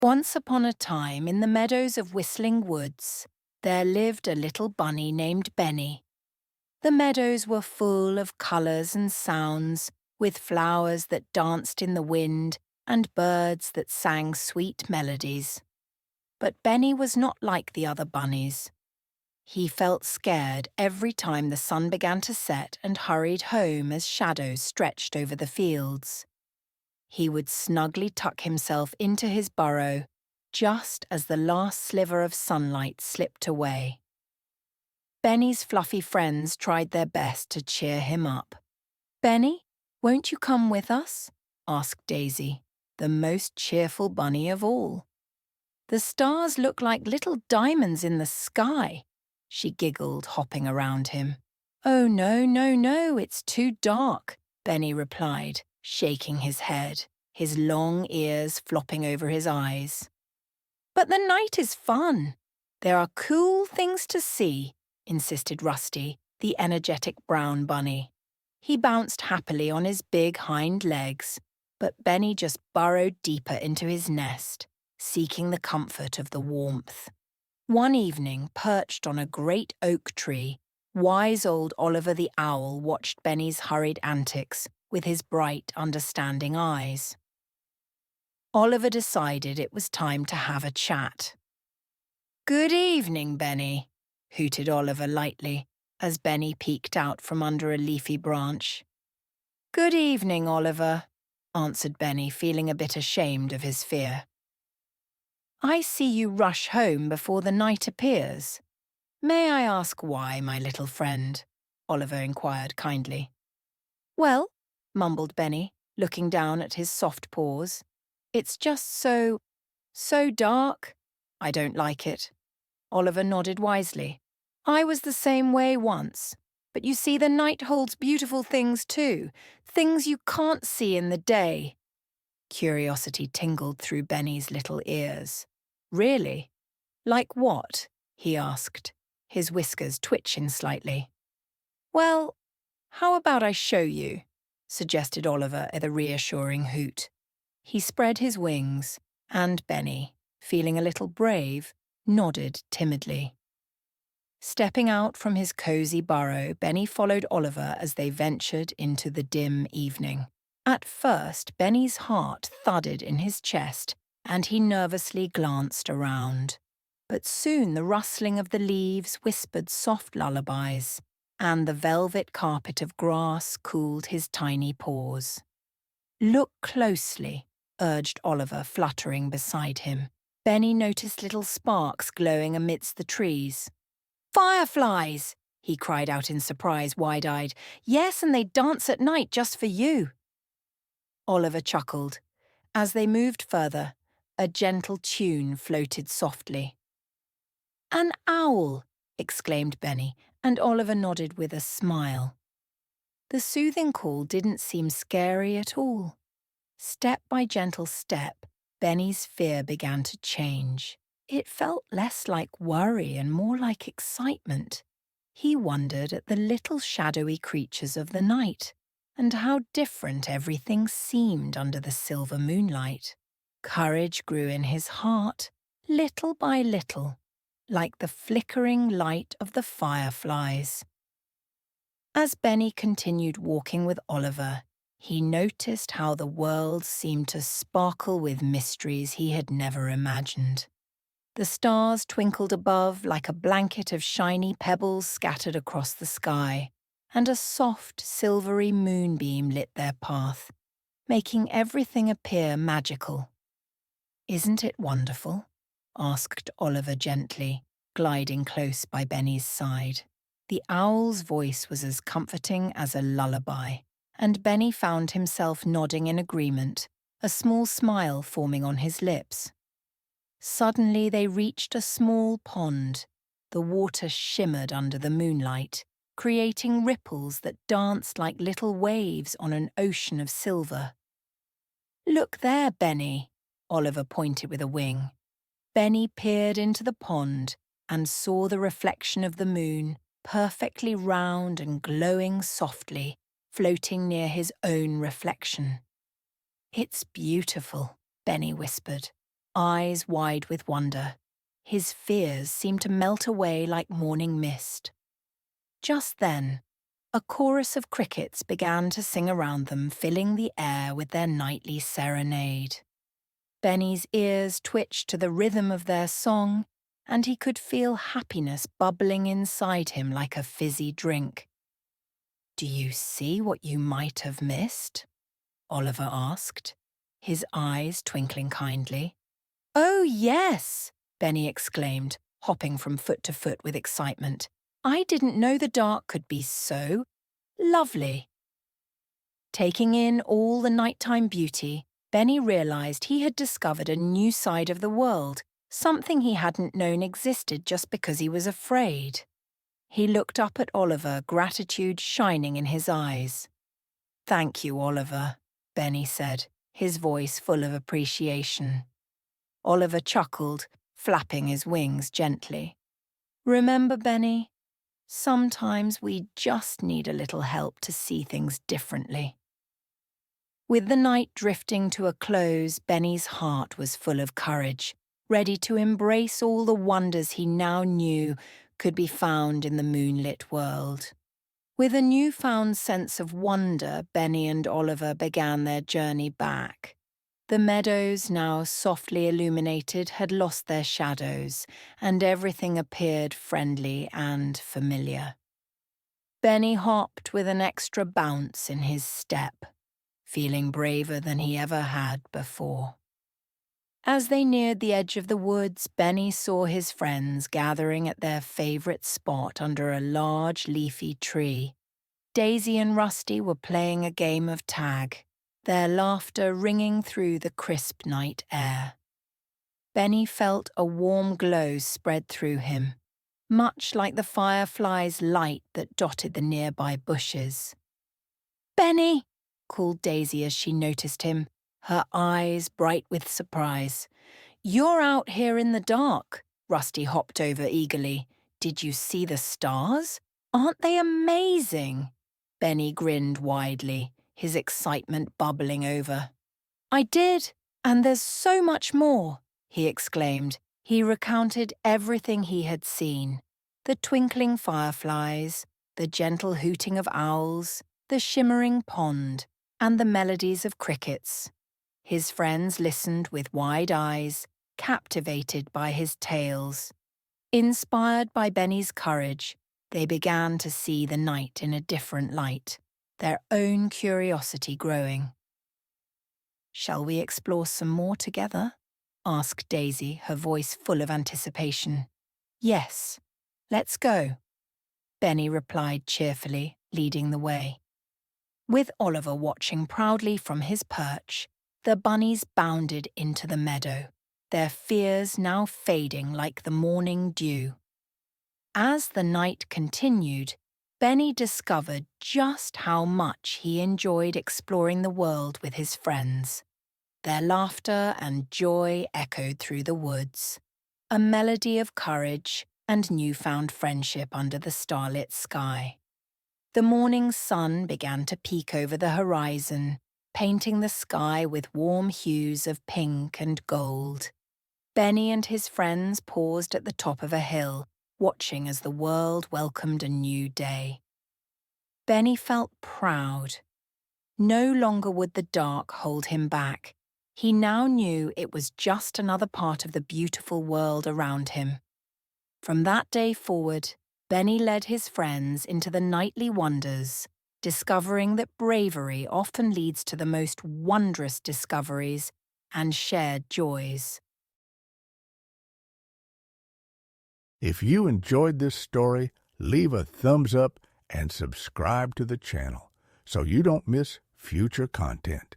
Once upon a time, in the Meadows of Whistling Woods, there lived a little bunny named Benny. The meadows were full of colours and sounds, with flowers that danced in the wind and birds that sang sweet melodies. But Benny was not like the other bunnies. He felt scared every time the sun began to set and hurried home as shadows stretched over the fields. He would snugly tuck himself into his burrow just as the last sliver of sunlight slipped away. Benny's fluffy friends tried their best to cheer him up. "Benny, won't you come with us?" asked Daisy, the most cheerful bunny of all. "The stars look like little diamonds in the sky," she giggled, hopping around him. "Oh, no, no, no, it's too dark," Benny replied, shaking his head, his long ears flopping over his eyes. "But the night is fun. There are cool things to see," insisted Rusty, the energetic brown bunny. He bounced happily on his big hind legs, but Benny just burrowed deeper into his nest, seeking the comfort of the warmth. One evening, perched on a great oak tree, wise old Oliver the Owl watched Benny's hurried antics with his bright, understanding eyes. Oliver decided it was time to have a chat. "Good evening, Benny," hooted Oliver lightly, as Benny peeked out from under a leafy branch. "Good evening, Oliver," answered Benny, feeling a bit ashamed of his fear. "I see you rush home before the night appears. May I ask why, my little friend?" Oliver inquired kindly. "Well," mumbled Benny, looking down at his soft paws, "it's just so dark. I don't like it." Oliver nodded wisely. "I was the same way once. But you see, the night holds beautiful things too, things you can't see in the day." Curiosity tingled through Benny's little ears. "Really? Like what?" he asked, his whiskers twitching slightly. "Well, how about I show you?" suggested Oliver with a reassuring hoot. He spread his wings, and Benny, feeling a little brave, nodded timidly. Stepping out from his cosy burrow, Benny followed Oliver as they ventured into the dim evening. At first, Benny's heart thudded in his chest, and he nervously glanced around. But soon the rustling of the leaves whispered soft lullabies, and the velvet carpet of grass cooled his tiny paws. "Look closely," urged Oliver, fluttering beside him. Benny noticed little sparks glowing amidst the trees. "Fireflies!" he cried out in surprise, wide-eyed. "Yes, and they dance at night just for you." Oliver chuckled. As they moved further, a gentle tune floated softly. "An owl!" exclaimed Benny, and Oliver nodded with a smile. The soothing call didn't seem scary at all. Step by gentle step, Benny's fear began to change. It felt less like worry and more like excitement. He wondered at the little shadowy creatures of the night and how different everything seemed under the silver moonlight. Courage grew in his heart, little by little, like the flickering light of the fireflies. As Benny continued walking with Oliver, he noticed how the world seemed to sparkle with mysteries he had never imagined. The stars twinkled above like a blanket of shiny pebbles scattered across the sky, and a soft, silvery moonbeam lit their path, making everything appear magical. "Isn't it wonderful?" asked Oliver gently, gliding close by Benny's side. The owl's voice was as comforting as a lullaby, and Benny found himself nodding in agreement, a small smile forming on his lips. Suddenly they reached a small pond. The water shimmered under the moonlight, creating ripples that danced like little waves on an ocean of silver. "Look there, Benny," Oliver pointed with a wing. Benny peered into the pond and saw the reflection of the moon, perfectly round and glowing softly, floating near his own reflection. "It's beautiful," Benny whispered. eyes wide with wonder. His fears seemed to melt away like morning mist. Just then, a chorus of crickets began to sing around them, filling the air with their nightly serenade. Benny's ears twitched to the rhythm of their song, and he could feel happiness bubbling inside him like a fizzy drink. "Do you see what you might have missed?" Oliver asked, his eyes twinkling kindly. "Oh, yes!" Benny exclaimed, hopping from foot to foot with excitement. "I didn't know the dark could be so lovely." Taking in all the nighttime beauty, Benny realized he had discovered a new side of the world, something he hadn't known existed just because he was afraid. He looked up at Oliver, gratitude shining in his eyes. "Thank you, Oliver," Benny said, his voice full of appreciation. Oliver chuckled, flapping his wings gently. "Remember, Benny, sometimes we just need a little help to see things differently." With the night drifting to a close, Benny's heart was full of courage, ready to embrace all the wonders he now knew could be found in the moonlit world. With a newfound sense of wonder, Benny and Oliver began their journey back. The meadows, now softly illuminated, had lost their shadows, and everything appeared friendly and familiar. Benny hopped with an extra bounce in his step, feeling braver than he ever had before. As they neared the edge of the woods, Benny saw his friends gathering at their favorite spot under a large leafy tree. Daisy and Rusty were playing a game of tag, their laughter ringing through the crisp night air. Benny felt a warm glow spread through him, much like the firefly's light that dotted the nearby bushes. "Benny!" called Daisy as she noticed him, her eyes bright with surprise. "You're out here in the dark." Rusty hopped over eagerly. "Did you see the stars? Aren't they amazing?" Benny grinned widely, his excitement bubbling over. "I did, and there's so much more," he exclaimed. He recounted everything he had seen: the twinkling fireflies, the gentle hooting of owls, the shimmering pond, and the melodies of crickets. His friends listened with wide eyes, captivated by his tales. Inspired by Benny's courage, they began to see the night in a different light, their own curiosity growing. "Shall we explore some more together?" asked Daisy, her voice full of anticipation. "Yes, let's go," Benny replied cheerfully, leading the way. With Oliver watching proudly from his perch, the bunnies bounded into the meadow, their fears now fading like the morning dew. As the night continued, Benny discovered just how much he enjoyed exploring the world with his friends. Their laughter and joy echoed through the woods, a melody of courage and newfound friendship under the starlit sky. The morning sun began to peek over the horizon, painting the sky with warm hues of pink and gold. Benny and his friends paused at the top of a hill, watching as the world welcomed a new day. Benny felt proud. No longer would the dark hold him back. He now knew it was just another part of the beautiful world around him. From that day forward, Benny led his friends into the nightly wonders, discovering that bravery often leads to the most wondrous discoveries and shared joys. If you enjoyed this story, leave a thumbs up and subscribe to the channel so you don't miss future content.